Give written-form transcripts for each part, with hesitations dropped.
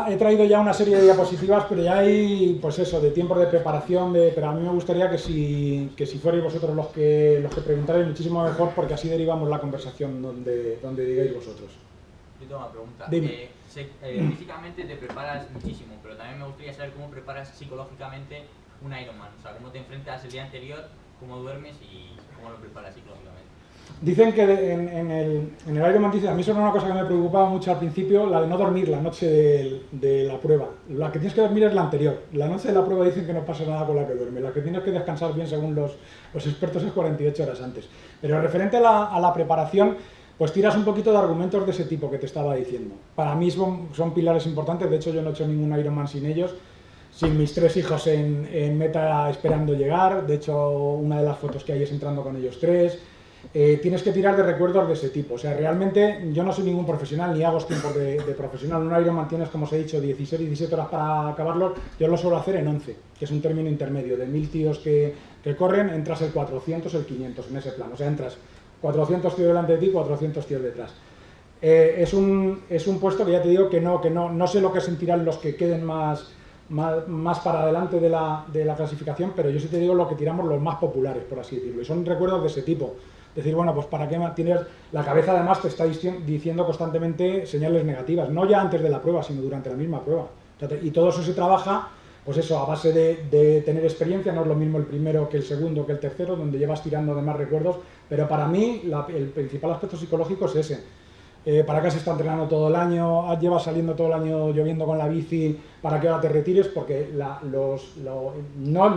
He traído ya una serie de diapositivas, pero ya hay, pues eso, de tiempos de preparación, pero a mí me gustaría que si fuerais vosotros los que preguntarais, muchísimo mejor, porque así derivamos la conversación donde digáis vosotros. Yo tengo una pregunta. Dime. Físicamente te preparas muchísimo, pero también me gustaría saber cómo preparas psicológicamente un Ironman. O sea, cómo te enfrentas el día anterior, cómo duermes y cómo lo preparas psicológicamente. Dicen que en el Ironman, a mí eso era una cosa que me preocupaba mucho al principio, la de no dormir la noche de la prueba. La que tienes que dormir es la anterior. La noche de la prueba dicen que no pasa nada con la que duerme. La que tienes que descansar bien, según los expertos, es 48 horas antes. Pero referente a la preparación, pues tiras un poquito de argumentos de ese tipo que te estaba diciendo. Para mí son pilares importantes. De hecho, yo no he hecho ningún Ironman sin ellos. Sin mis 3 hijos en meta esperando llegar. De hecho, una de las fotos que hay es entrando con ellos 3. Tienes que tirar de recuerdos de ese tipo. O sea, realmente yo no soy ningún profesional, ni hago tiempos de profesional. Un Ironman tienes, como os he dicho, 16, 17 horas para acabarlo. Yo lo suelo hacer en 11, que es un término intermedio. De 1000 tíos que corren, entras el 400, el 500 en ese plan. O sea, entras 400 tíos delante de ti, 400 tíos detrás. Es un puesto que ya te digo que no sé lo que sentirán los que queden más para adelante de la clasificación, pero yo sí te digo lo que tiramos los más populares, por así decirlo. Y son recuerdos de ese tipo. Decir, bueno, pues para qué tienes... La cabeza además te está diciendo constantemente señales negativas, no ya antes de la prueba, sino durante la misma prueba. Y todo eso se trabaja, pues eso, a base de tener experiencia. No es lo mismo el primero que el segundo que el tercero, donde llevas tirando de más recuerdos, pero para mí el principal aspecto psicológico es ese. ¿Para qué se está entrenando todo el año? Llevas saliendo todo el año lloviendo con la bici, ¿para qué ahora te retires? Porque no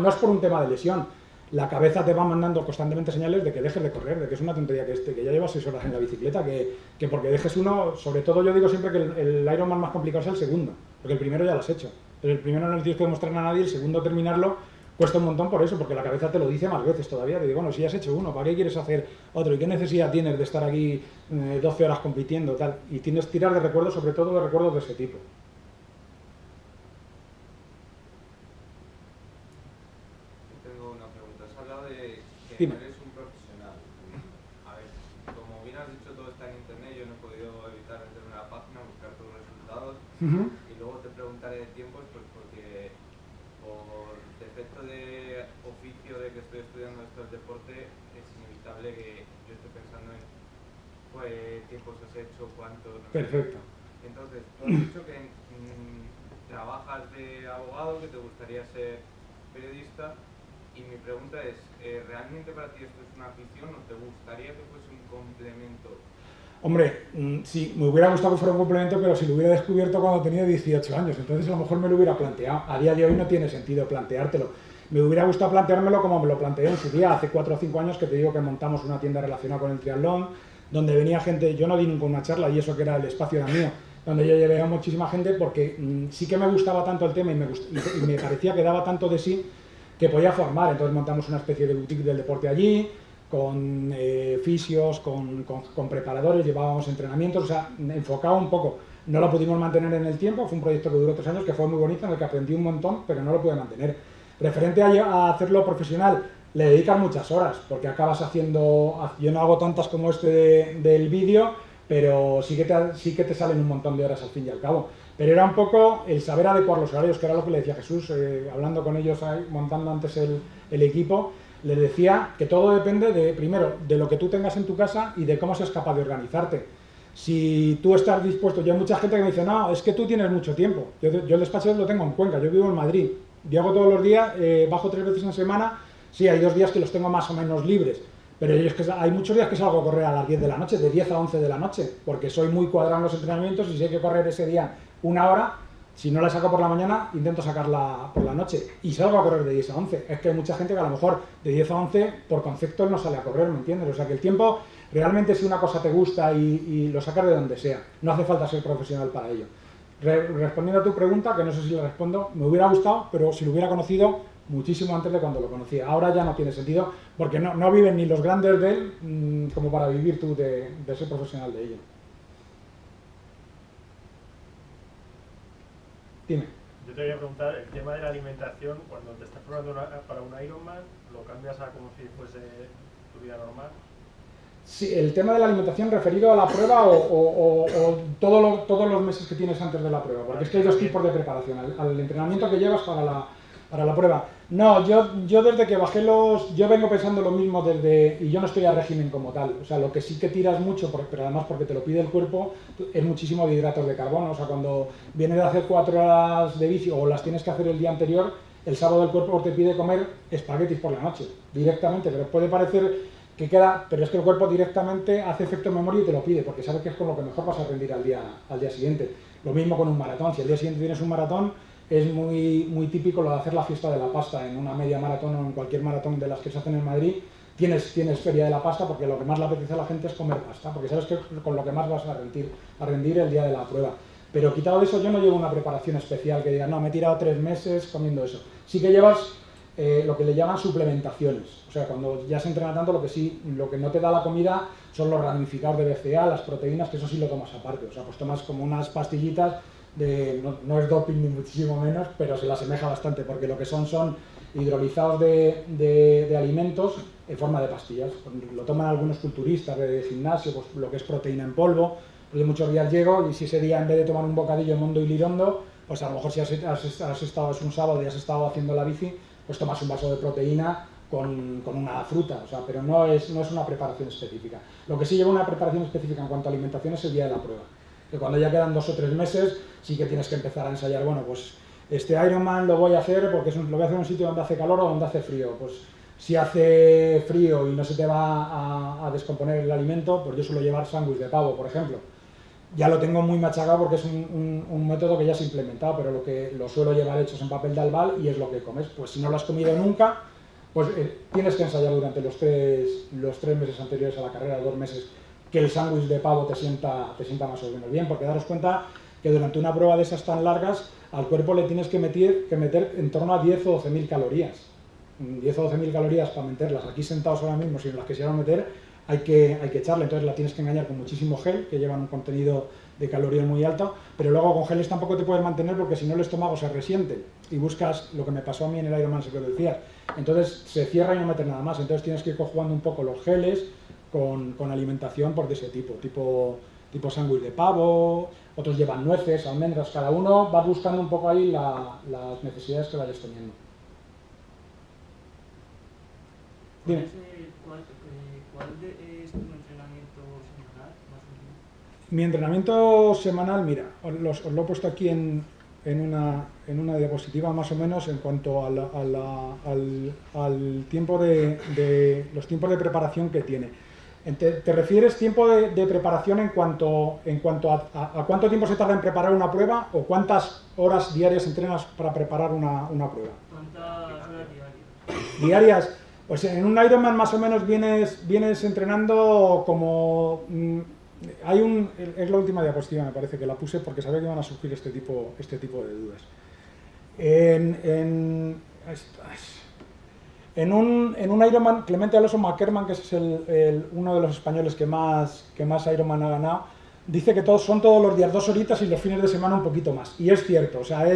es por un tema de lesión. La cabeza te va mandando constantemente señales de que dejes de correr, de que es una tontería que ya llevas 6 horas en la bicicleta, que porque dejes uno, sobre todo yo digo siempre que el Ironman más complicado es el segundo, porque el primero ya lo has hecho. Pero el primero no le tienes que demostrar a nadie, el segundo terminarlo cuesta un montón por eso, porque la cabeza te lo dice más veces todavía. Te digo, bueno, si ya has hecho uno, ¿para qué quieres hacer otro? ¿Y qué necesidad tienes de estar aquí 12 horas compitiendo? Tal? Y tienes que tirar de recuerdos, sobre todo de recuerdos de ese tipo. Tengo una pregunta. Has hablado de que Dime. no eres un profesional. A ver, como bien has dicho, todo está en internet. Yo no he podido evitar meterme en la página, buscar tus resultados. Y luego te preguntaré de tiempos, pues porque por defecto de oficio de que estoy estudiando esto del deporte, es inevitable que yo esté pensando en qué tiempos has hecho, cuánto. No sé. Perfecto. Entonces, tú has dicho que trabajas de abogado, que te gustaría ser periodista. Y mi pregunta es, ¿realmente para ti esto es una afición o te gustaría que fuese un complemento? Hombre, sí, me hubiera gustado que fuera un complemento, pero si lo hubiera descubierto cuando tenía 18 años, entonces a lo mejor me lo hubiera planteado. A día de hoy no tiene sentido planteártelo. Me hubiera gustado planteármelo como me lo planteé en su día, hace 4 o 5 años, que te digo que montamos una tienda relacionada con el triatlón, donde venía gente. Yo no di nunca una charla, y eso que era el espacio era mío, donde yo llevé a muchísima gente, porque sí que me gustaba tanto el tema y me parecía que daba tanto de sí que podía formar. Entonces montamos una especie de boutique del deporte allí, con fisios, con preparadores, llevábamos entrenamientos, o sea, enfocado un poco. No lo pudimos mantener en el tiempo, fue un proyecto que duró 3 años, que fue muy bonito, en el que aprendí un montón, pero no lo pude mantener. Referente a hacerlo profesional, le dedicas muchas horas, porque acabas haciendo... Yo no hago tantas como del vídeo, pero sí que te salen un montón de horas al fin y al cabo. Pero era un poco el saber adecuar los horarios, que era lo que le decía Jesús, hablando con ellos, montando antes el equipo. Le decía que todo depende primero, de lo que tú tengas en tu casa y de cómo seas capaz de organizarte. Si tú estás dispuesto, yo hay mucha gente que me dice, no, es que tú tienes mucho tiempo. Yo el despacho lo tengo en Cuenca, yo vivo en Madrid. Viajo todos los días, bajo 3 veces en semana. Sí, hay 2 días que los tengo más o menos libres, pero es que hay muchos días que salgo a correr a las 10 de la noche, de 10 a 11 de la noche, porque soy muy cuadrado en los entrenamientos y si hay que correr ese día 1 hora, si no la saco por la mañana, intento sacarla por la noche. Y salgo a correr de 10 a 11. Es que hay mucha gente que a lo mejor de 10 a 11, por concepto, no sale a correr, ¿me entiendes? O sea que el tiempo, realmente si una cosa te gusta y lo sacas de donde sea, no hace falta ser profesional para ello. Respondiendo a tu pregunta, que no sé si le respondo, me hubiera gustado, pero si lo hubiera conocido muchísimo antes de cuando lo conocía. Ahora ya no tiene sentido, porque no viven ni los grandes de él como para vivir tú de ser profesional de ello. Dime. Yo te voy a preguntar, el tema de la alimentación, cuando te estás preparando para un Ironman, ¿lo cambias a como si fuese tu vida normal? Sí, el tema de la alimentación referido a la prueba o todos los meses que tienes antes de la prueba, porque es que hay dos tipos de preparación, al entrenamiento que llevas para la prueba. No, yo desde que bajé yo vengo pensando lo mismo y yo no estoy a régimen como tal, o sea, lo que sí que tiras mucho, pero además porque te lo pide el cuerpo, es muchísimo de hidratos de carbono, o sea, cuando vienes de hacer 4 horas de bici o las tienes que hacer el día anterior, el sábado el cuerpo te pide comer espaguetis por la noche, directamente, pero puede parecer que queda, pero es que el cuerpo directamente hace efecto memoria y te lo pide, porque sabe que es con lo que mejor vas a rendir al día siguiente. Lo mismo con un maratón, si al día siguiente tienes un maratón, es muy típico lo de hacer la fiesta de la pasta en una media maratón o en cualquier maratón de las que se hacen en Madrid, tienes feria de la pasta porque lo que más le apetece a la gente es comer pasta, porque sabes que con lo que más vas a rendir el día de la prueba. Pero quitado de eso, yo no llevo una preparación especial que diga, no, me he tirado 3 meses comiendo eso. Sí que llevas lo que le llaman suplementaciones, o sea, cuando ya se entrena tanto, lo que no te da la comida son los ramificados de BCA, las proteínas, que eso sí lo tomas aparte, o sea, pues tomas como unas pastillitas, no es doping ni muchísimo menos, pero se le asemeja bastante, porque lo que son hidrolizados de alimentos en forma de pastillas. Lo toman algunos culturistas de gimnasio, pues lo que es proteína en polvo, porque muchos días llego y si ese día en vez de tomar un bocadillo en Mondo y Lirondo, pues a lo mejor si has estado, es un sábado y has estado haciendo la bici, pues tomas un vaso de proteína con una fruta, o sea, pero no es una preparación específica. Lo que sí lleva una preparación específica en cuanto a alimentación es el día de la prueba, que cuando ya quedan 2 o 3 meses sí que tienes que empezar a ensayar, bueno, pues este Ironman lo voy a hacer porque lo voy a hacer en un sitio donde hace calor o donde hace frío, pues si hace frío y no se te va a descomponer el alimento, pues yo suelo llevar sándwich de pavo, por ejemplo. Ya lo tengo muy machacado porque es un método que ya se ha implementado, pero lo suelo llevar hechos en papel de albal y es lo que comes. Pues si no lo has comido nunca, pues tienes que ensayar durante los 3 meses anteriores a la carrera, 2 meses, que el sándwich de pavo te sienta más o menos bien, porque daros cuenta que durante una prueba de esas tan largas, al cuerpo le tienes que meter en torno a 10 o 12.000 calorías. 10 o 12.000 calorías para meterlas aquí sentados ahora mismo, si las quisieran meter, hay que echarle, entonces la tienes que engañar con muchísimo gel, que llevan un contenido de calorías muy alto, pero luego con geles tampoco te puedes mantener porque si no el estómago se resiente y buscas lo que me pasó a mí en el Ironman, se lo decías, entonces se cierra y no metes nada más, entonces tienes que ir conjugando un poco los geles con alimentación por de ese tipo sándwich de pavo, otros llevan nueces, almendras, cada uno va buscando un poco ahí las necesidades que vayas teniendo. Dime. ¿Cuál es tu entrenamiento semanal, más o menos? Mi entrenamiento semanal, mira, os lo he puesto aquí en una diapositiva más o menos en cuanto al tiempo los tiempos de preparación que tiene. ¿Te refieres tiempo de preparación en cuanto a cuánto tiempo se tarda en preparar una prueba o cuántas horas diarias entrenas para preparar una prueba? ¿Cuántas horas diarias? ¿Diarias? Pues en un Ironman más o menos vienes entrenando como... es la última diapositiva, me parece, que la puse porque sabía que iban a surgir este tipo de dudas. En un Ironman, Clemente Alonso McKerman, que es uno de los españoles que más Ironman ha ganado, dice que son todos los días 2 horitas y los fines de semana un poquito más. Y es cierto, o sea,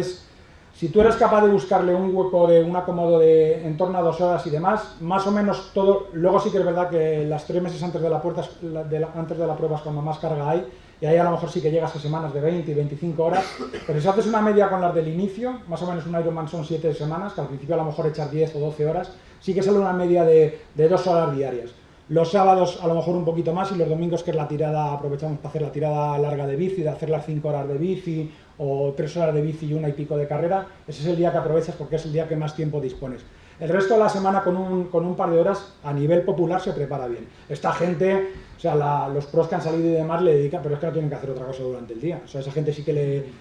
si tú eres capaz de buscarle un hueco de un acomodo de en torno a 2 horas y demás, más o menos todo. Luego sí que es verdad que las 3 meses antes de la prueba es cuando más carga hay, y ahí a lo mejor sí que llegas a semanas de 20 y 25 horas, pero si haces una media con las del inicio, más o menos un Ironman son 7 semanas, que al principio a lo mejor echas 10 o 12 horas, sí que sale una media de 2 horas diarias. Los sábados a lo mejor un poquito más y los domingos, que es la tirada, aprovechamos para hacer la tirada larga de bici, de hacer las 5 horas de bici o 3 horas de bici y 1 y pico de carrera. Ese es el día que aprovechas porque es el día que más tiempo dispones. El resto de la semana con un par de horas a nivel popular se prepara bien. Esta gente, o sea, los pros que han salido y demás le dedican, pero es que no tienen que hacer otra cosa durante el día. O sea, esa gente sí que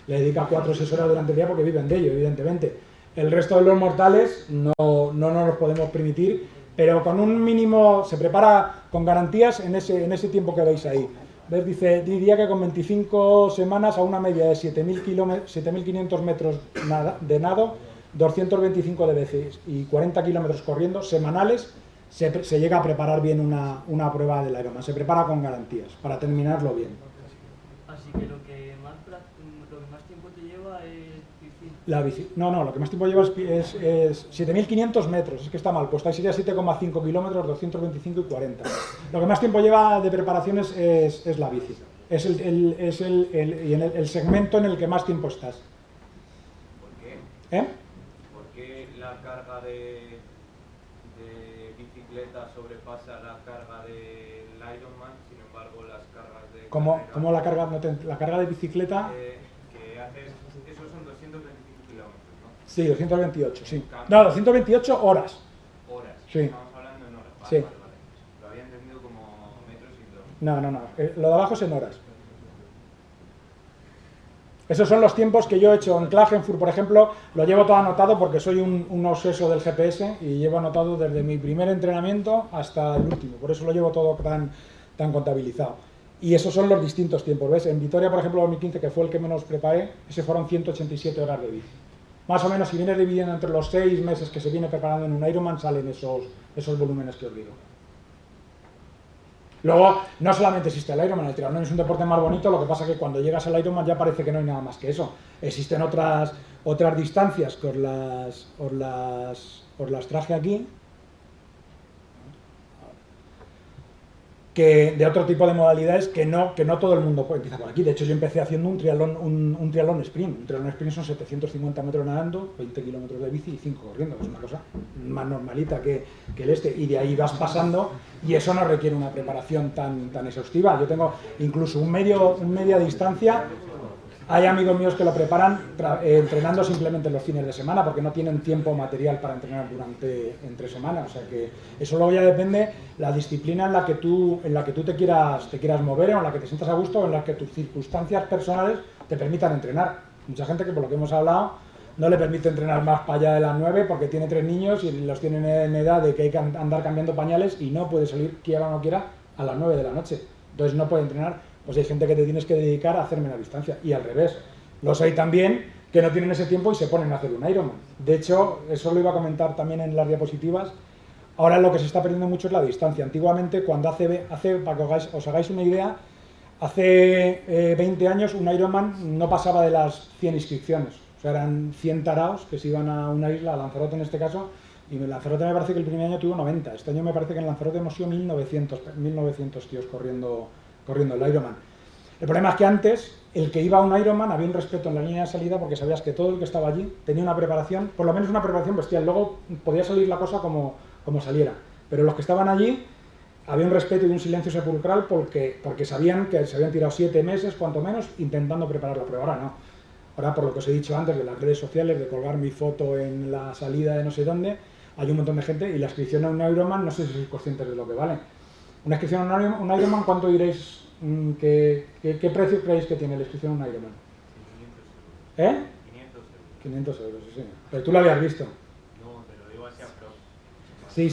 le dedica 4 o 6 horas durante el día porque viven de ello, evidentemente. El resto de los mortales no nos los podemos permitir, pero con un mínimo se prepara con garantías en ese tiempo que veis ahí. ¿Ves? Diría que con 25 semanas a una media de 7.500 metros de nado, 225 de veces y 40 kilómetros corriendo semanales, se llega a preparar bien una prueba del Ironman. Se prepara con garantías para terminarlo bien. Así que lo que más tiempo te lleva es ir La bici. No, lo que más tiempo lleva es 7.500 metros, es que está mal puesto, ahí sería 7,5 kilómetros, 225 y 40. Lo que más tiempo lleva de preparaciones es la bici, es el segmento en el que más tiempo estás. ¿Por qué? ¿Eh? ¿Por qué la carga de bicicleta sobrepasa la carga del Ironman? Sin embargo, las cargas de... ¿Cómo la carga? La carga de bicicleta... que haces... Esos son 225 kilómetros, ¿no? Sí, 228, sí. No, 228 horas. Horas. Sí. Estamos hablando en horas. Vale, Sí. vale. Lo había entendido como metros y kilómetros. No. Lo de abajo es en horas. Esos son los tiempos que yo he hecho en Klagenfurt, por ejemplo, lo llevo todo anotado porque soy un obseso del GPS y llevo anotado desde mi primer entrenamiento hasta el último, por eso lo llevo todo tan contabilizado. Y esos son los distintos tiempos, ¿ves? En Vitoria, por ejemplo, 2015, que fue el que menos preparé, ese fueron 187 horas de bici. Más o menos, si vienes dividiendo entre los 6 meses que se viene preparando en un Ironman, salen esos volúmenes que os digo. Luego, no solamente existe el Ironman, el triatlón es un deporte más bonito, lo que pasa es que cuando llegas al Ironman ya parece que no hay nada más que eso. Existen otras distancias que os las traje aquí, que de otro tipo de modalidades que no todo el mundo puede empezar por aquí. De hecho, yo empecé haciendo un triatlón sprint. Un triatlón sprint son 750 metros nadando, 20 kilómetros de bici y 5 corriendo. Es una cosa más normalita que el este. Y de ahí vas pasando y eso no requiere una preparación tan exhaustiva. Yo tengo incluso un media distancia. Hay amigos míos que lo preparan entrenando simplemente los fines de semana porque no tienen tiempo material para entrenar entre semanas. O sea que eso luego ya depende la disciplina en la que tú te quieras mover o en la que te sientas a gusto o en la que tus circunstancias personales te permitan entrenar. Mucha gente que por lo que hemos hablado no le permite entrenar más para allá de las 9 porque tiene 3 niños y los tienen en edad de que hay que andar cambiando pañales y no puede salir, quiera o no quiera, a las 9 de la noche. Entonces no puede entrenar. Pues hay gente que te tienes que dedicar a hacer menos distancia y al revés. Los hay también que no tienen ese tiempo y se ponen a hacer un Ironman. De hecho, eso lo iba a comentar también en las diapositivas. Ahora lo que se está perdiendo mucho es la distancia. Antiguamente, cuando para que os hagáis una idea, hace 20 años un Ironman no pasaba de las 100 inscripciones. O sea, eran 100 taraos que se iban a una isla, a Lanzarote en este caso, y en Lanzarote me parece que el primer año tuvo 90. Este año me parece que en Lanzarote hemos sido 1900 tíos corriendo el Ironman. El problema es que antes, el que iba a un Ironman había un respeto en la línea de salida porque sabías que todo el que estaba allí tenía una preparación, por lo menos una preparación bestial, luego podía salir la cosa como saliera, pero los que estaban allí había un respeto y un silencio sepulcral porque sabían que se habían tirado 7 meses, cuanto menos, intentando preparar la prueba. Ahora no. Ahora, por lo que os he dicho antes, de las redes sociales, de colgar mi foto en la salida de no sé dónde, hay un montón de gente y la inscripción a un Ironman, no sé si sois conscientes de lo que vale. Una inscripción a un Ironman, ¿cuánto diréis? ¿Qué precio creéis que tiene la inscripción a un Ironman? 500 euros. ¿Eh? 500 euros, sí, señor. Pero tú lo habías visto. No, te lo digo así a pro. Sí,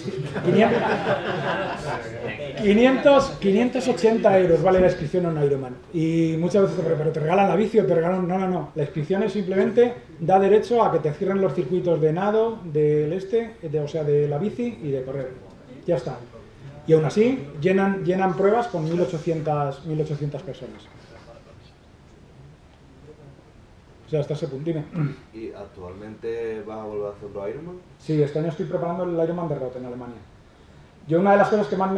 580 euros vale la inscripción a un Ironman. Y muchas veces pero te regalan la bici o te regalan... No. La inscripción es simplemente da derecho a que te cierren los circuitos de nado, o sea, de la bici y de correr. Ya está. Y aún así llenan pruebas con 1.800 personas. O sea, hasta ese punto. ¿Y actualmente vas a volver a hacer otro Ironman? Sí, este año estoy preparando el Ironman de Roth en Alemania. Yo una de las cosas que más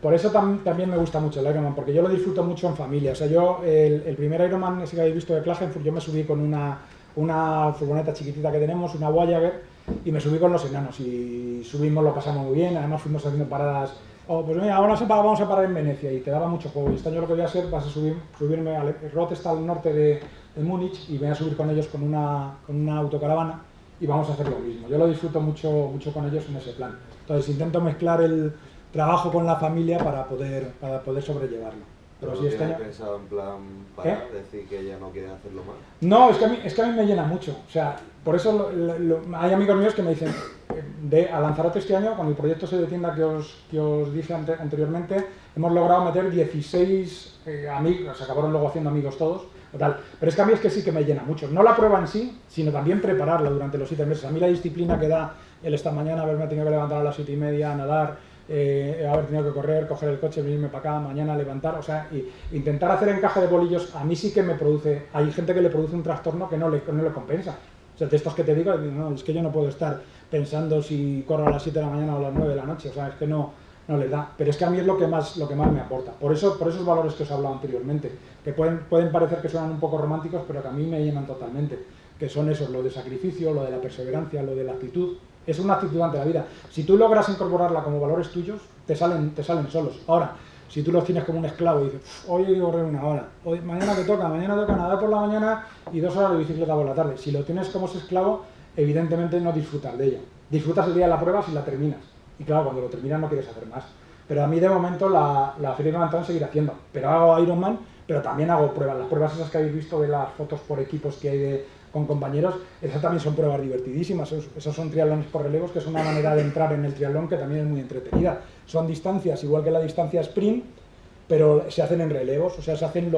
por eso también me gusta mucho el Ironman, porque yo lo disfruto mucho en familia. O sea, yo el primer Ironman ese que habéis visto de Klagenfurt, yo me subí con una furgoneta chiquitita que tenemos, una Voyager, y me subí con los enanos y subimos, lo pasamos muy bien, además fuimos haciendo paradas. Pues mira, vamos a parar en Venecia y te daba mucho juego. Y este año lo que voy a hacer va a ser subirme al Roth, está al norte de Múnich, y voy a subir con ellos con una autocaravana y vamos a hacer lo mismo. Yo lo disfruto mucho con ellos en ese plan. Entonces intento mezclar el trabajo con la familia para poder sobrellevarlo. ¿Pero si tienes pensado en plan para decir que ya no quieres hacerlo más? No, es que a mí me llena mucho. O sea, por eso hay amigos míos que me dicen, a Lanzarote este año, con el proyecto ese de tienda que os dije anteriormente, hemos logrado meter 16 amigos, se acabaron luego haciendo amigos todos, total. Pero es que a mí es que sí que me llena mucho. No la prueba en sí, sino también prepararla durante los 7 meses. A mí la disciplina que da el esta mañana haberme tenido que levantar a las 7:30 a nadar, haber tenido que correr, coger el coche, venirme para acá, mañana levantar, o sea, y intentar hacer encaje de bolillos, a mí sí que me produce, hay gente que le produce un trastorno que no le compensa. O sea, de estos que te digo, no, es que yo no puedo estar pensando si corro a las 7 de la mañana o a las 9 de la noche, o sea, es que no les da. Pero es que a mí es lo que más me aporta. Por esos valores que os he hablado anteriormente, que pueden parecer que suenan un poco románticos, pero que a mí me llenan totalmente. Que son esos, lo de sacrificio, lo de la perseverancia, lo de la actitud. Es una actitud ante la vida. Si tú logras incorporarla como valores tuyos, te salen solos. Ahora, si tú los tienes como un esclavo y dices, hoy hay que correr 1 hora, hoy, mañana te toca nadar por la mañana y 2 horas de bicicleta por la tarde. Si lo tienes como ese esclavo, evidentemente no disfrutas de ello. Disfrutas el día de la prueba si la terminas. Y claro, cuando lo terminas no quieres hacer más. Pero a mí de momento la Feria de Maratón seguiré haciendo. Pero hago Ironman, pero también hago pruebas. Las pruebas esas que habéis visto de las fotos por equipos que hay con compañeros, esas también son pruebas divertidísimas. Esos son triatlones por relevos, que es una manera de entrar en el triatlón que también es muy entretenida. Son distancias, igual que la distancia sprint, pero se hacen en relevos, o sea, se hacen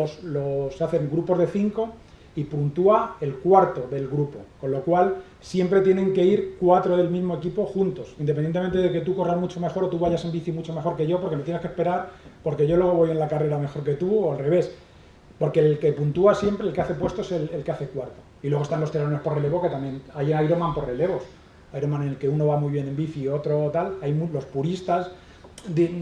grupos de 5 y puntúa el cuarto del grupo, con lo cual siempre tienen que ir 4 del mismo equipo juntos, independientemente de que tú corras mucho mejor o tú vayas en bici mucho mejor que yo, porque me tienes que esperar, porque yo luego voy en la carrera mejor que tú, o al revés, porque el que puntúa siempre, el que hace puesto, es el que hace cuarto. Y luego están los triatlones por relevo, que también hay Ironman por relevos, Ironman en el que uno va muy bien en bici y otro tal. Hay los puristas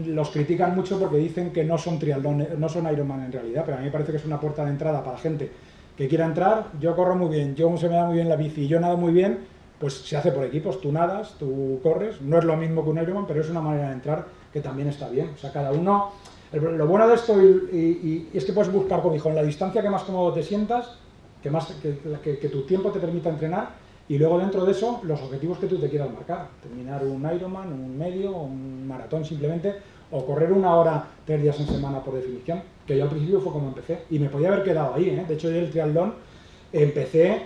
los critican mucho porque dicen que no son triatlones, no son Ironman en realidad, pero a mí me parece que es una puerta de entrada para gente que quiera entrar. Yo corro muy bien, se me da muy bien la bici y yo nado muy bien, pues se hace por equipos, tú nadas, tú corres, no es lo mismo que un Ironman, pero es una manera de entrar que también está bien. O sea, cada uno, lo bueno de esto y es que puedes buscar, como dijo, en la distancia que más cómodo te sientas, que tu tiempo te permita entrenar, y luego dentro de eso los objetivos que tú te quieras marcar, terminar un Ironman, un medio, un maratón simplemente, o correr 1 hora 3 días en semana por definición, que yo al principio fue como empecé, y me podía haber quedado ahí, ¿eh? De hecho yo el triatlón empecé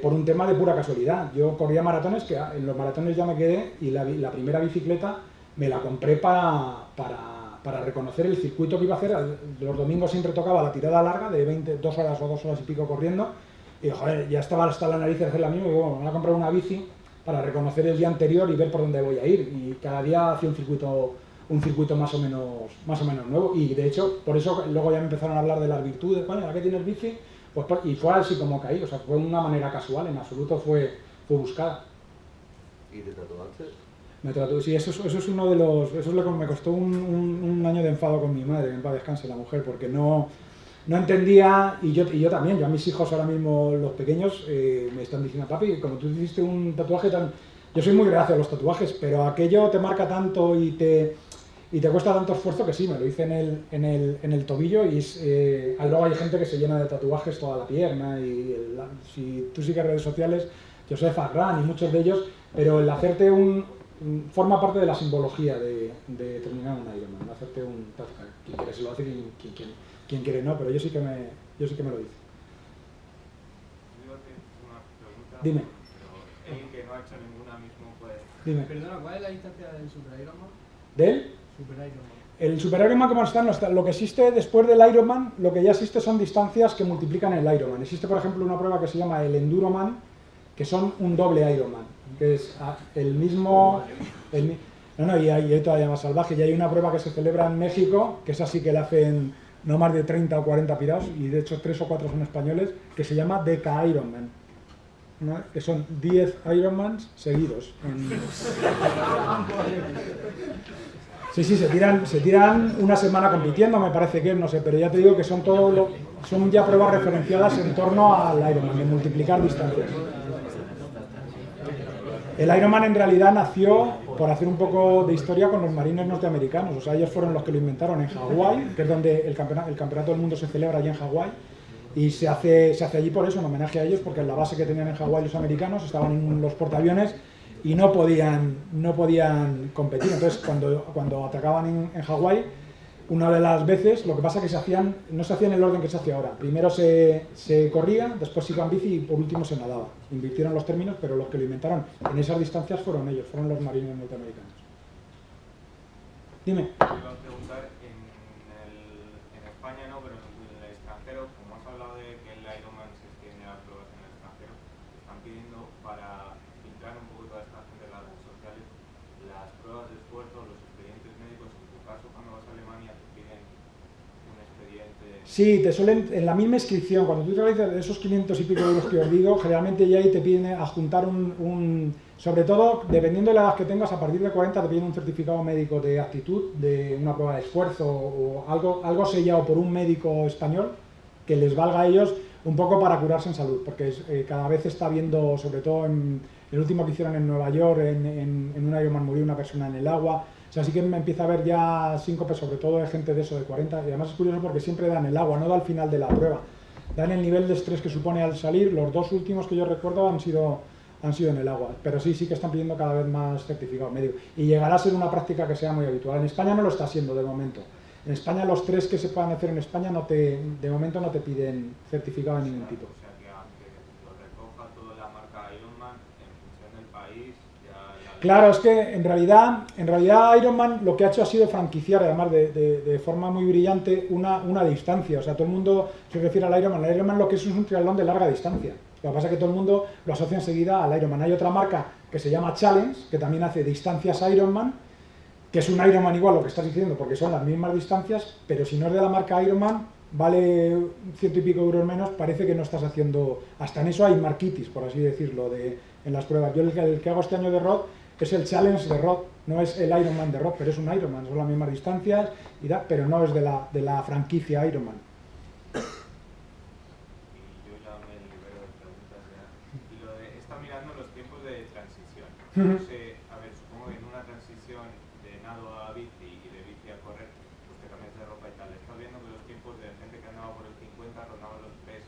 por un tema de pura casualidad. Yo corría maratones, que en los maratones ya me quedé, y la primera bicicleta me la compré para reconocer el circuito que iba a hacer. Los domingos siempre tocaba la tirada larga de 2 horas o 2 horas y pico corriendo, y joder, ya estaba hasta la nariz de hacer la misma, y bueno, me voy a comprar una bici para reconocer el día anterior y ver por dónde voy a ir, y cada día hacía un circuito más o menos nuevo, y de hecho, por eso luego ya me empezaron a hablar de las virtudes, coño, ¿a qué tienes bici? Pues, y fue así como caí, o sea, fue una manera casual, en absoluto fue buscada. ¿Y te tatuaste? Me tatué, sí, eso es uno de los, eso es lo que me costó un año de enfado con mi madre, en paz descanse la mujer, porque no entendía, y yo también, yo a mis hijos ahora mismo, los pequeños, me están diciendo, papi, como tú hiciste un tatuaje tan... Yo soy muy reacio a los tatuajes, pero aquello te marca tanto y te cuesta tanto esfuerzo que sí, me lo hice en el tobillo, y luego hay gente que se llena de tatuajes toda la pierna, y si tú sigues redes sociales, Joseph Arran y muchos de ellos, pero el hacerte forma parte de la simbología de terminar un Ironman, hacerte un tatuaje. Quien quiere se lo hace, quien quiere no, pero yo sí que me lo hice. Una pregunta, Dime. pero el que no ha hecho ninguna mismo puede... Dime. Perdona, ¿cuál es la distancia del Super Ironman? ¿Del? Super Ironman. El Super Ironman como está, no está. Lo que existe después del Ironman, lo que ya existe son distancias que multiplican el Ironman. Existe, por ejemplo, una prueba que se llama el Enduroman, que son un doble Ironman, que es el mismo... y hay todavía más salvaje. Y hay una prueba que se celebra en México, que es así, que la hacen no más de 30 o 40 pirados, y de hecho 3 o 4 son españoles, que se llama Deca Ironman, ¿no? Que son 10 Ironmans seguidos. Sí, se tiran una semana compitiendo, me parece que, no sé, pero ya te digo que son ya pruebas referenciadas en torno al Ironman, de multiplicar distancias. El Ironman en realidad nació por hacer un poco de historia con los marines norteamericanos, o sea, ellos fueron los que lo inventaron en Hawái, que es donde el campeonato del mundo se celebra, allí en Hawái, y se hace allí por eso, en homenaje a ellos, porque en la base que tenían en Hawái los americanos estaban en los portaaviones y no podían competir. Entonces, cuando atacaban en Hawái, una de las veces, lo que pasa es que no se hacía en el orden que se hace ahora. Primero se corría, después se iba en bici y por último se nadaba. Invirtieron los términos, pero los que lo inventaron en esas distancias fueron ellos, fueron los marines norteamericanos. Dime. Te iba a preguntar, en España no, pero en el extranjero, como has hablado de que el Ironman se extiende a pruebas en el extranjero, están pidiendo, para filtrar un poco toda esta gente en las redes sociales, las pruebas de esfuerzo, los expedientes acaso cuando vas a Alemania te piden un expediente. Sí, te suelen, en la misma inscripción, cuando tú realizas esos 500 y pico euros que os digo, generalmente ya ahí te piden adjuntar sobre todo, dependiendo de la edad que tengas, a partir de 40 te piden un certificado médico de aptitud, de una prueba de esfuerzo o algo sellado por un médico español que les valga a ellos un poco para curarse en salud, porque cada vez está viendo, sobre todo en el último que hicieron en Nueva York, en un Ironman murió una persona en el agua. O sea, sí que me empieza a ver ya síncope, sobre todo de gente de eso, de 40, y además es curioso porque siempre dan el agua, no da al final de la prueba. Dan el nivel de estrés que supone al salir, los dos últimos que yo recuerdo han sido en el agua, pero sí que están pidiendo cada vez más certificado médico. Y llegará a ser una práctica que sea muy habitual. En España no lo está siendo de momento. En España los 3 que se puedan hacer en España de momento no te piden certificado de ningún tipo. O sea que aunque lo recoja toda la marca Ironman, en función del país, ya... Claro, es que en realidad Ironman lo que ha hecho ha sido franquiciar, además de forma muy brillante, una distancia. O sea, todo el mundo se refiere al Ironman. El Ironman lo que es un triatlón de larga distancia. Lo que pasa es que todo el mundo lo asocia enseguida al Ironman. Hay otra marca que se llama Challenge, que también hace distancias Ironman, que es un Ironman igual lo que estás diciendo, porque son las mismas distancias, pero si no es de la marca Ironman, vale 100 y pico euros menos, parece que no estás haciendo... Hasta en eso hay marquitis, por así decirlo, en las pruebas. Yo el que hago este año de ROD es el Challenge de ROD, no es el Ironman de ROD, pero es un Ironman, son las mismas distancias, pero no es de la franquicia Ironman. Está mirando los tiempos de transición. Ujú. No sé, a ver, supongo que en una transición de nado a bici y de bici a correr, pues te cambias de ropa y tal. Estás viendo que los tiempos de gente que andaba por el 50 rondaban los 3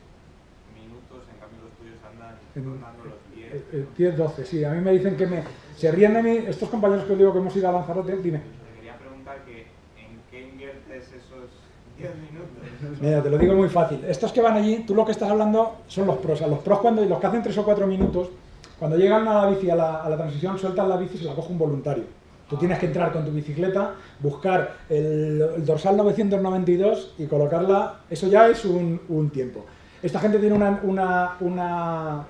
minutos, en cambio los tuyos andan rondando los 10. 10-12, sí. A mí me dicen que se ríen de mí, estos compañeros que os digo que hemos ido a Lanzarote, dime. Te quería preguntar que en qué inviertes esos 10 minutos. Mira, te lo digo muy fácil. Estos que van allí, tú lo que estás hablando son los pros. A los pros, los que hacen 3 o 4 minutos, cuando llegan a la bici, a la transición, sueltan la bici y se la coge un voluntario. Tú tienes que entrar con tu bicicleta, buscar el dorsal 992 y colocarla. Eso ya es un tiempo. Esta gente tiene la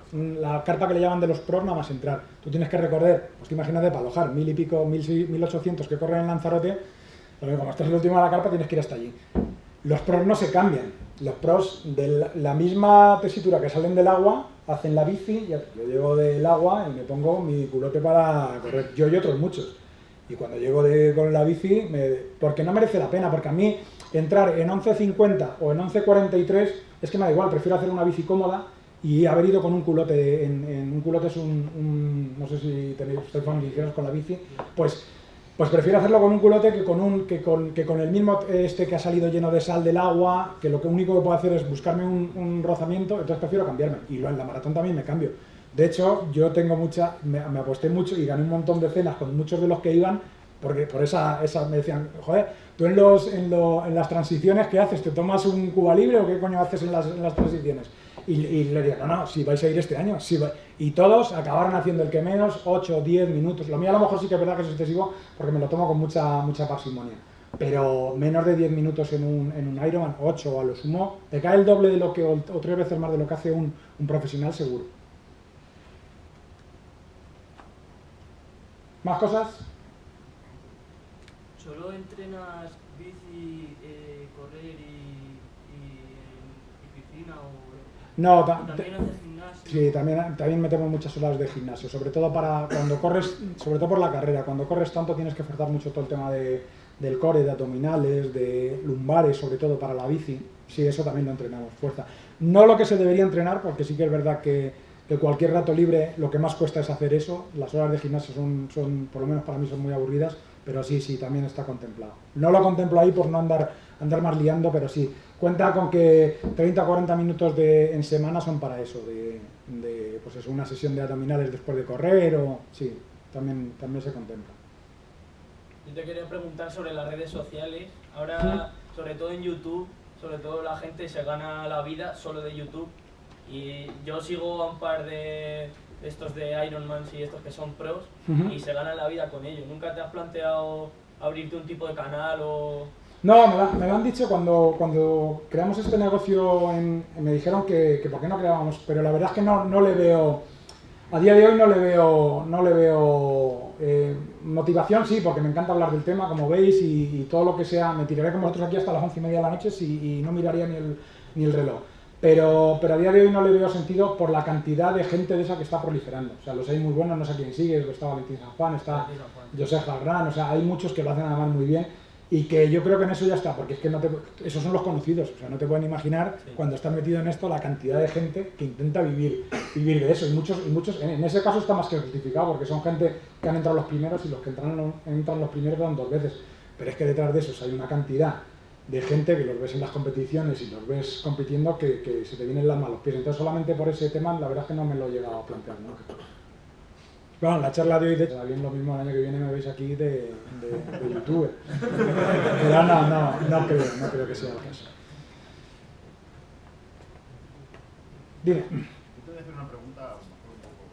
carpa que le llaman de los pros nada más entrar. Tú tienes que recorrer, pues imagínate, para alojar 1000 y pico, 1800 que corren en Lanzarote, como estás el último de la carpa tienes que ir hasta allí. Los pros no se cambian. Los pros de la misma tesitura que salen del agua hacen la bici, yo llego del agua y me pongo mi culote para correr. Yo y otros muchos. Y cuando llego con la bici, porque no merece la pena, porque a mí entrar en 11.50 o en 11.43 es que me da igual, prefiero hacer una bici cómoda y haber ido con un culote. Un culote es no sé si estáis familiarizados con la bici, pues prefiero hacerlo con un culote que con el mismo que ha salido lleno de sal del agua, que lo único que puedo hacer es buscarme un rozamiento, entonces prefiero cambiarme. Y en la maratón también me cambio. De hecho, yo tengo me aposté mucho y gané un montón de cenas con muchos de los que iban, porque por esa me decían, joder, tú en las transiciones, ¿qué haces? ¿Te tomas un Cuba Libre o qué coño haces en las transiciones? Y le digo, no, si vais a ir este año, sí. Y todos acabaron haciendo el que menos, 8 o 10 minutos. Lo mío a lo mejor sí que es verdad que es excesivo porque me lo tomo con mucha parsimonia. Pero menos de 10 minutos en un Ironman, 8 a lo sumo, te cae el doble de lo que, o 3 veces más de lo que hace un profesional seguro. ¿Más cosas? ¿Solo entrenas bici, correr y piscina o...? No, ¿También haces gimnasio? sí, también metemos muchas horas de gimnasio, sobre todo para cuando corres, sobre todo por la carrera. Cuando corres tanto tienes que forzar mucho todo el tema del core, de abdominales, de lumbares, sobre todo para la bici. Sí, eso también lo entrenamos, fuerza. No lo que se debería entrenar, porque sí que es verdad que cualquier rato libre lo que más cuesta es hacer eso. Las horas de gimnasio son por lo menos para mí, son muy aburridas, pero sí, también está contemplado. No lo contemplo ahí por no andar más liando, pero sí. Cuenta con que 30 o 40 minutos en semana son para eso, pues eso, una sesión de abdominales después de correr, o sí, también se contempla. Yo te quería preguntar sobre las redes sociales. Ahora, sobre todo en YouTube, sobre todo la gente se gana la vida solo de YouTube. Y yo sigo a un par de estos de Ironman y estos que son pros y se ganan la vida con ello. ¿Nunca te has planteado abrirte un tipo de canal o...? No, me lo han dicho cuando creamos este negocio, me dijeron que por qué no creábamos, pero la verdad es que no le veo, a día de hoy no le veo motivación sí, porque me encanta hablar del tema, como veis, y todo lo que sea, me tiraré con vosotros aquí hasta las 11:30 de la noche y no miraría ni el reloj. Pero a día de hoy no le veo sentido por la cantidad de gente de esa que está proliferando. O sea, los hay muy buenos, no sé quién sigue, está Valentín San Juan, está Josep Jalgrán, o sea, hay muchos que lo hacen además muy bien y que yo creo que en eso ya está, porque es que esos son los conocidos, o sea, no te pueden imaginar cuando estás metido en esto la cantidad de gente que intenta vivir de eso, y muchos en ese caso está más que justificado, porque son gente que han entrado los primeros y los que entran los primeros dan 2 veces, pero es que detrás de esos hay una cantidad de gente que los ves en las competiciones y los ves compitiendo que se te vienen las manos a los pies. Entonces solamente por ese tema la verdad es que no me lo he llegado a plantear nunca. Bueno, la charla de hoy de bien lo mismo el año que viene me veis aquí de youtuber. Pero no creo que sea el caso. Dime. Yo te voy a hacer una pregunta a lo mejor un poco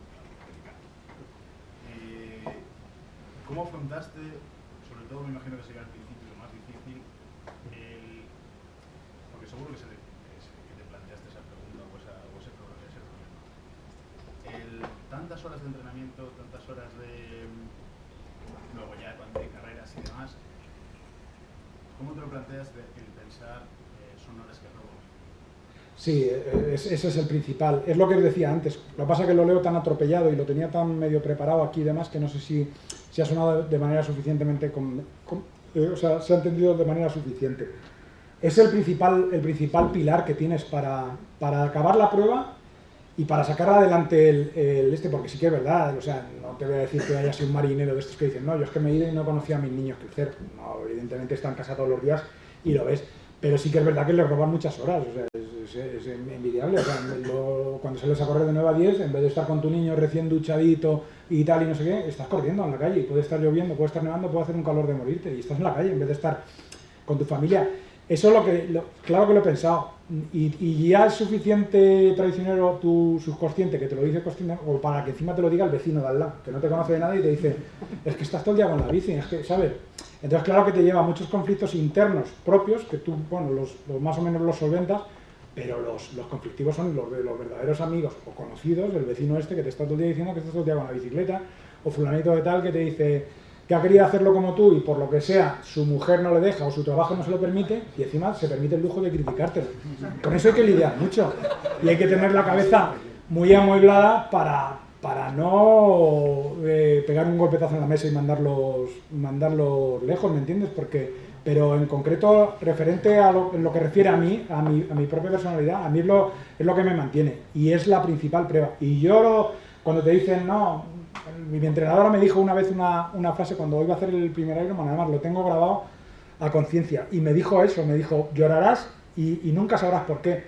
delicada. ¿Cómo afrontaste, sobre todo me imagino que sería al principio lo más difícil, porque seguro que te planteaste esa pregunta o ese problema, tantas horas de entrenamiento, tantas horas de luego ya cuando hay carreras y demás, ¿cómo te lo planteas el pensar son horas que robo? Sí, ese es el principal. Es lo que os decía antes. Lo que pasa es que lo leo tan atropellado y lo tenía tan medio preparado aquí y demás que no sé si ha sonado de manera suficientemente... o sea, se ha entendido de manera suficiente. Es el principal pilar que tienes para acabar la prueba y para sacar adelante porque sí que es verdad, o sea, no te voy a decir que haya sido un marinero de estos que dicen, no, yo es que me he ido y no conocía a mis niños crecer. No, evidentemente está en casa todos los días y lo ves. Pero sí que es verdad que les roban muchas horas, o sea, es envidiable. O sea, cuando sales a correr de 9 a 10, en vez de estar con tu niño recién duchadito y tal y no sé qué, estás corriendo en la calle y puede estar lloviendo, puede estar nevando, puede hacer un calor de morirte y estás en la calle en vez de estar con tu familia. Eso es claro que lo he pensado y ya es suficiente traicionero tu subconsciente que te lo dice consciente, o para que encima te lo diga el vecino de al lado, que no te conoce de nada y te dice, es que estás todo el día con la bici, es que, ¿sabes? Entonces claro que te lleva a muchos conflictos internos propios, que tú, bueno, los más o menos los solventas, pero los conflictivos son los de los verdaderos amigos o conocidos, el vecino este que te está todo el día diciendo que estás todo el día con la bicicleta, o fulanito de tal que te dice que ha querido hacerlo como tú y por lo que sea su mujer no le deja o su trabajo no se lo permite y encima se permite el lujo de criticártelo. Con eso hay que lidiar mucho y hay que tener la cabeza muy amueblada para no pegar un golpetazo en la mesa y mandarlos lejos, ¿me entiendes? Pero en concreto, referente a lo que refiere a mi propia personalidad, a mí es lo que me mantiene y es la principal prueba. Y yo, cuando te dicen, no, mi entrenadora me dijo una vez una frase cuando iba a hacer el primer Ironman, además lo tengo grabado a conciencia, y me dijo eso, me dijo, llorarás y nunca sabrás por qué.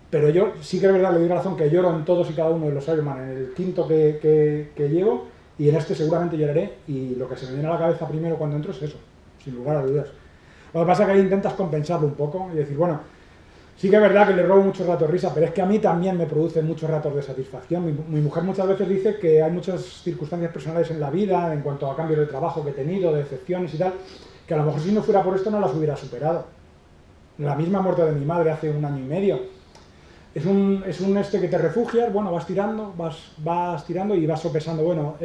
Pero yo sí que es verdad, le doy razón que lloro en todos y cada uno de los Ironman, en el quinto que llevo, y en este seguramente lloraré, y lo que se me viene a la cabeza primero cuando entro es eso, sin lugar a dudas. Lo que pasa es que ahí intentas compensarlo un poco y decir, bueno, sí que es verdad que le robo muchos ratos de risa, pero es que a mí también me produce muchos ratos de satisfacción. Mi mujer muchas veces dice que hay muchas circunstancias personales en la vida, en cuanto a cambios de trabajo que he tenido, de decepciones y tal, que a lo mejor si no fuera por esto no las hubiera superado. La misma muerte de mi madre hace 1 año y medio. Es un que te refugias, bueno, vas tirando y vas sopesando, bueno,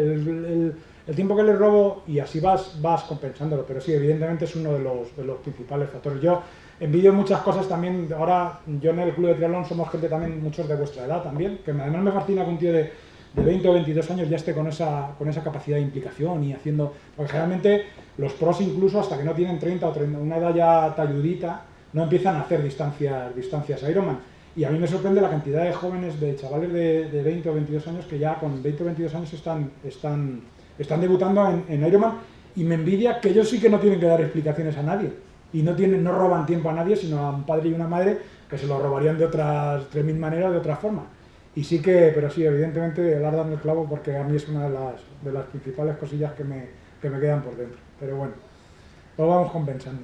el tiempo que le robo y así vas compensándolo, pero sí, evidentemente es uno de los principales factores. Yo envidio muchas cosas también, ahora yo en el club de triatlón somos gente también, muchos de vuestra edad también, que además me fascina que un tío de 20 o 22 años ya esté con esa capacidad de implicación y haciendo, porque generalmente los pros incluso hasta que no tienen 30 o 30, una edad ya talludita, no empiezan a hacer distancias Ironman. Y a mí me sorprende la cantidad de jóvenes, de chavales de 20 o 22 años que ya con 20 o 22 años están debutando en Ironman, y me envidia que ellos sí que no tienen que dar explicaciones a nadie y no roban tiempo a nadie, sino a un padre y una madre que se lo robarían de otras 3000 maneras, de otra forma. Y sí pero sí, evidentemente el dar dando el clavo, porque a mí es una de las principales cosillas que me quedan por dentro. Pero bueno, lo vamos compensando.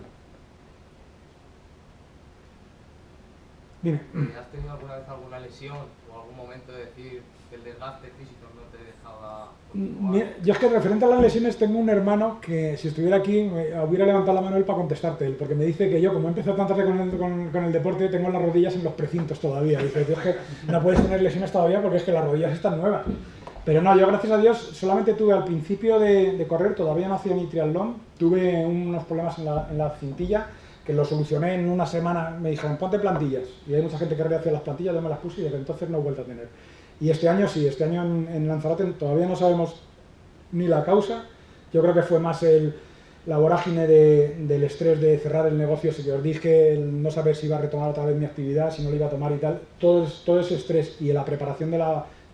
Dime. ¿Has tenido alguna vez alguna lesión o algún momento de decir que el desgaste físico no te dejaba continuar? Yo es que referente a las lesiones tengo un hermano que si estuviera aquí me hubiera levantado la mano él para contestarte él, porque me dice que yo, como he empezado tan tarde con el deporte, tengo las rodillas en los precintos todavía. Dice, es que no puedes tener lesiones todavía porque es que las rodillas están nuevas. Pero no, yo gracias a Dios solamente tuve al principio de correr, todavía no hacía ni triatlón, tuve unos problemas en la cintilla que lo solucioné en una semana. Me dijeron, ponte plantillas, y hay mucha gente que rehace las plantillas, yo me las puse y desde entonces no he vuelto a tener. Y este año sí, este año en Lanzarote todavía no sabemos ni la causa. Yo creo que fue más la vorágine del estrés de cerrar el negocio, si que os dije, el no saber si iba a retomar otra vez mi actividad, si no lo iba a tomar y tal. Todo ese estrés y la preparación de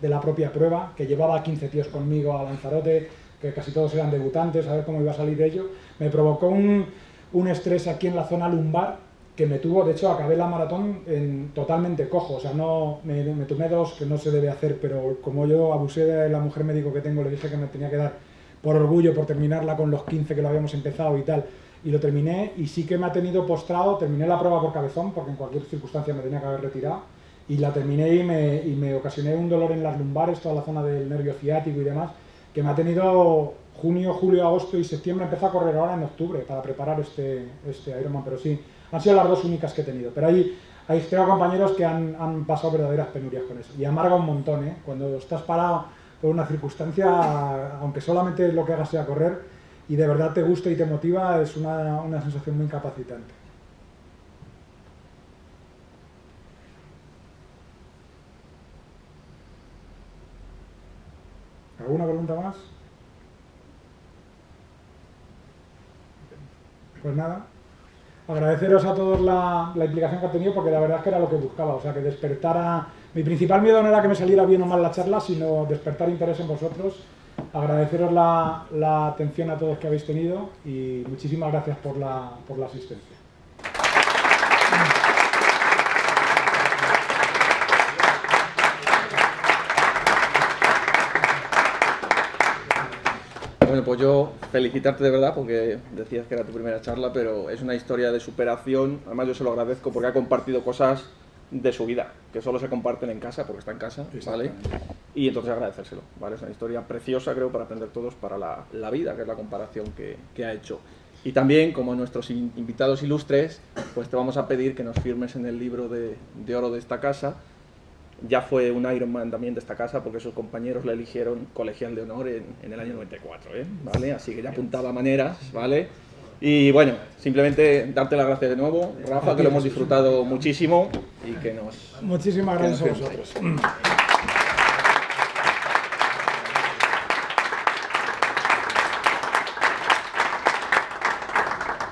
la propia prueba, que llevaba 15 tíos conmigo a Lanzarote, que casi todos eran debutantes, a ver cómo iba a salir ello, me provocó un estrés aquí en la zona lumbar que me tuvo. De hecho, acabé la maratón totalmente cojo, o sea, no me tomé 2, que no se debe hacer, pero como yo abusé de la mujer médico que tengo, le dije que me tenía que dar por orgullo, por terminarla con los 15 que lo habíamos empezado y tal, y lo terminé, y sí que me ha tenido postrado. Terminé la prueba por cabezón, porque en cualquier circunstancia me tenía que haber retirado, y la terminé y me ocasioné un dolor en las lumbares, toda la zona del nervio ciático y demás, que me ha tenido junio, julio, agosto y septiembre. Empecé a correr ahora en octubre para preparar este Ironman, pero sí, han sido las 2 únicas que he tenido. Pero ahí tengo compañeros que han pasado verdaderas penurias con eso, y amarga un montón, ¿eh? Cuando estás parado por una circunstancia, aunque solamente lo que hagas sea correr, y de verdad te gusta y te motiva, es una sensación muy incapacitante. ¿Alguna pregunta más? Pues nada, agradeceros a todos la implicación que han tenido, porque la verdad es que era lo que buscaba, o sea, que despertara. Mi principal miedo no era que me saliera bien o mal la charla, sino despertar interés en vosotros. Agradeceros la atención a todos que habéis tenido, y muchísimas gracias por la asistencia. Bueno, pues yo felicitarte de verdad, porque decías que era tu primera charla, pero es una historia de superación. Además yo se lo agradezco porque ha compartido cosas de su vida, que solo se comparten en casa, porque está en casa, ¿vale? Y entonces agradecérselo, ¿vale? Es una historia preciosa, creo, para aprender todos para la vida, que es la comparación que ha hecho. Y también, como nuestros invitados ilustres, pues te vamos a pedir que nos firmes en el libro de oro de esta casa. Ya fue un Ironman también de esta casa, porque sus compañeros la eligieron colegial de honor en el año 94, ¿vale? Así que ya apuntaba maneras, ¿vale? Y bueno, simplemente darte las gracias de nuevo, Rafa, que lo hemos disfrutado muchísimo y que nos... Muchísimas gracias a vosotros.